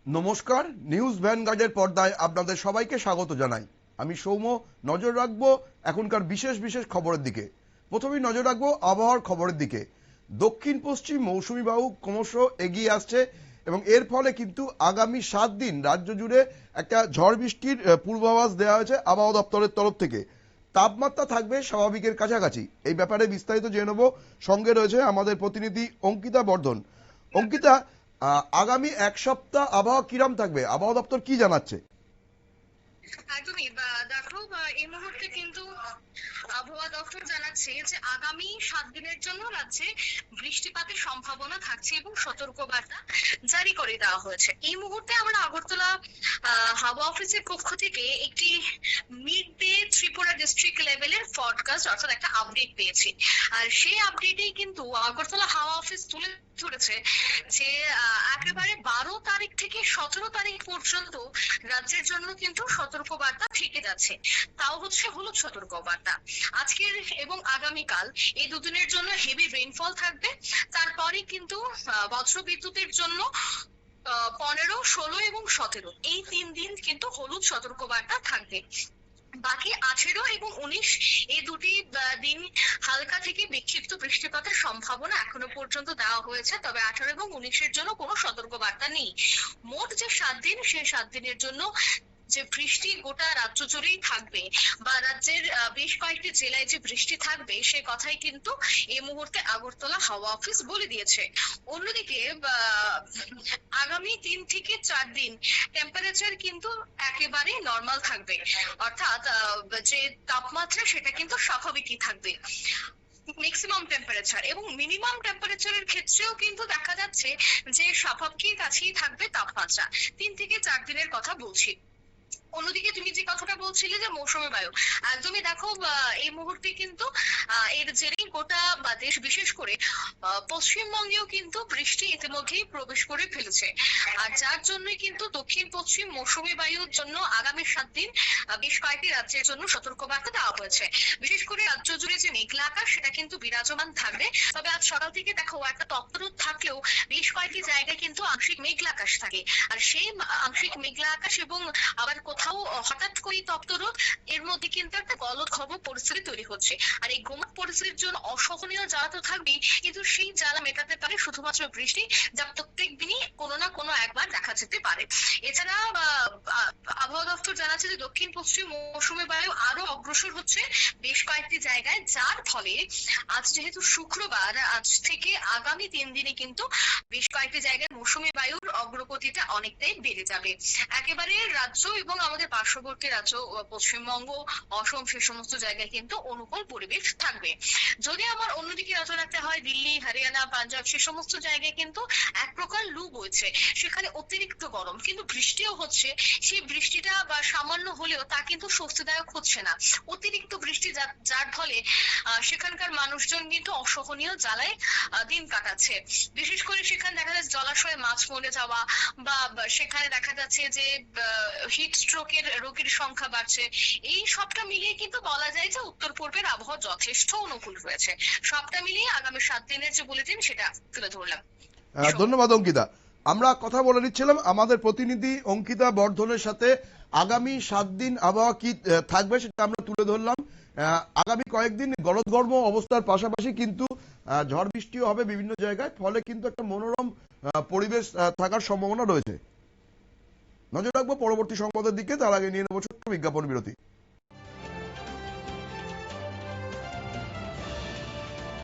নমস্কার, নিউজ ভ্যানগার্ডের পর্দায় আপনাদের সবাইকে স্বাগত জানাই। আমি সৌম্য। নজর রাখবো এখনকার বিশেষ বিশেষ খবরের দিকে। প্রথমেই নজর রাখবো আবহাওয়ার খবরের দিকে। দক্ষিণ পশ্চিম মৌসুমী বায়ু ক্রমশ এগিয়ে আসছে এবং এর ফলে কিন্তু আগামী 7 দিন রাজ্য জুড়ে একটা ঝড় বৃষ্টির পূর্বাভাস দেওয়া হয়েছে আবহাওয়া দপ্তরের তরফ থেকে। তাপমাত্রা থাকবে স্বাভাবিকের কাছাকাছি। এই ব্যাপারে বিস্তারিত জেনে নেব। সঙ্গে রয়েছে আমাদের প্রতিনিধি অঙ্কিতা বর্ধন। অঙ্কিতা, আগামী এক সপ্তাহ আবহাওয়া কিরম থাকবে, আবহাওয়া দপ্তর কি জানাচ্ছে? একদমই দেখো, এই মুহূর্তে কিন্তু আবহাওয়া দপ্তর জানাচ্ছে যে আগামী 7 দিনের জন্য রাজ্যে বৃষ্টিপাতের সম্ভাবনা থাকছে এবং সতর্কবার্তা জারি করে দেওয়া হয়েছে। এই মুহূর্তে আমরা আগরতলা হাওয়া অফিসের পক্ষ থেকে একটি মিড ডে ত্রিপুরা ডিস্ট্রিক্ট লেভেলের ফরকাস্ট অর্থাৎ একটা আপডেট পেয়েছি। আর সেই আপডেটেই কিন্তু আগরতলা হাওয়া অফিস তুলে ধরেছে যে একেবারে 12 তারিখ থেকে 17 তারিখ পর্যন্ত রাজ্যের জন্য কিন্তু সতর্কবার্তা থেকে যাচ্ছে। তাও হচ্ছে হলুদ সতর্কবার্তা। আজকের এবং আগামীকাল এই দুদিনের জন্য হেভি রেইনফল থাকবে। তারপরে কিন্তু বজ্র বিদ্যুতের জন্য 15, 16 এবং 17 এই 3 দিন কিন্তু হলুদ সতর্কবার্তা থাকবে। বাকি 18 এবং 19 এই দুটি দিন হালকা থেকে বিক্ষিপ্ত বৃষ্টিপাতের সম্ভাবনা এখনো পর্যন্ত দেওয়া হয়েছে, তবে 18 এবং 19-এর জন্য কোনো সতর্কবার্তা নেই। মোট যে 7 দিন, সেই 7 দিনের জন্য যে বৃষ্টি গোটা রাজ্য জুড়েই থাকবে বা রাজ্যের বেশ কয়েকটি জেলায় যে বৃষ্টি থাকবে সে কথাই কিন্তু এই মুহূর্তে আগরতলা হাওয়া অফিস বলে দিয়েছে। অন্যদিকে আগামী 3 থেকে 4 দিন টেম্পারেচার কিন্তু একেবারে নর্মাল থাকবে, অর্থাৎ যে তাপমাত্রা সেটা কিন্তু স্বাভাবিকই থাকবে। ম্যাক্সিমাম টেম্পারেচার এবং মিনিমাম টেম্পারেচারের ক্ষেত্রেও কিন্তু দেখা যাচ্ছে যে স্বাভাবিকের কাছেই থাকবে তাপমাত্রা। 3 থেকে 4 দিনের কথা বলছি। অন্যদিকে তুমি যে কথাটা বলছিলে যে মৌসুমী বায়ু, একদমই দেখো, এই মুহূর্তে কিন্তু এর জেরেই গোটা দেশ, বিশেষ করে পশ্চিমবঙ্গেও কিন্তু বৃষ্টি ইতিমধ্যেই প্রবেশ করে ফেলেছে। আর যার জন্যই কিন্তু দক্ষিণ পশ্চিম মৌসুমী বায়ুর জন্য আগামী 7 দিন বেশ কয়েকটি রাজ্যের জন্য সতর্কবার্তা দেওয়া হয়েছে। বিশেষ করে রাজ্য জুড়ে যে মেঘলা আকাশ সেটা কিন্তু বিরাজমান থাকবে। তবে আজ সকাল থেকে দেখো একটা তপ্তরোদ থাকলেও বেশ কয়েকটি জায়গায় কিন্তু আংশিক মেঘলা আকাশ থাকে। আর সেই আংশিক মেঘলা আকাশ এবং আবার কোথাও হঠাৎ করে তপ্তরোদ, এর মধ্যে কিন্তু একটা গলদঘর্ম পরিস্থিতি তৈরি হচ্ছে। আর এই গোমট পরিস্থিতির জন্য অসহনীয় জ্বালা তো থাকবেই, কিন্তু সেই জ্বালা মেটাতে পারে শুধুমাত্র বৃষ্টি, যা প্রত্যেক দিনই কোনো না কোনো একবার দেখা যেতে পারে। এছাড়া আবহাওয়া দপ্তর জানাচ্ছে যে দক্ষিণ পশ্চিম মৌসুমী বায়ু আরো অগ্রসর হচ্ছে বেশ কয়েকটি জায়গায়, যার ফলে আজ যেহেতু শুক্রবার, আজ থেকে আগামী 3 দিনে কিন্তু বেশ কয়েকটি জায়গায় মৌসুমী বায়ুর অগ্রগতিটা অনেকটাই বেড়ে যাবে। একেবারে রাজ্য এবং আমাদের পার্শ্ববর্তী রাজ্য পশ্চিমবঙ্গ, অসম, সে সমস্ত জায়গায় কিন্তু অনুকূল পরিবেশ থাকবে। যদি আমার অন্যদিকে নজর রাখতে হয়, দিল্লি, হরিয়ানা, পাঞ্জাব, সে সমস্ত জায়গায় কিন্তু এক প্রকার লু বইছে, সেখানে অতিরিক্ত গরম, কিন্তু বৃষ্টিও হচ্ছে। সেই বৃষ্টিটা বা সামান্য হলেও তা কিন্তু স্বস্তিদায়ক হচ্ছে না। অতিরিক্ত বৃষ্টি যার ফলে সেখানকার মানুষজন কিন্তু অসহনীয় জ্বালায় দিন কাটাচ্ছে। বিশেষ করে সেখানে দেখা যাচ্ছে জলাশয়ে মাছ মরে যাওয়া বা সেখানে দেখা যাচ্ছে যে হিট স্ট্রোকের রোগীর সংখ্যা বাড়ছে। এই সবটা মিলিয়ে কিন্তু বলা যায় যে উত্তর পূর্বের আবহাওয়া যথেষ্ট অনুকূল রয়েছে। সবটা মিলিয়ে আগামী 7 দিনের যে বুলেটিন সেটা তুলে ধরলাম। ধন্যবাদ অঙ্কিতা। আমরা কথা বলে নিচ্ছিলাম আমাদের প্রতিনিধি অঙ্কিতা বর্ধনের সাথে। আগামী 7 দিন আবহাওয়া কি থাকবে সেটা আমরা তুলে ধরলাম। আগামী কয়েকদিন গলদঘর্ম অবস্থার পাশাপাশি কিন্তু ঝড় বৃষ্টিও হবে বিভিন্ন জায়গায়, ফলে কিন্তু একটা মনোরম পরিবেশ থাকার সম্ভাবনা রয়েছে। নজর রাখবো পরবর্তী সংবাদের দিকে। তার আগে নিয়ে নেবো ছোট্ট বিজ্ঞাপন বিরতি।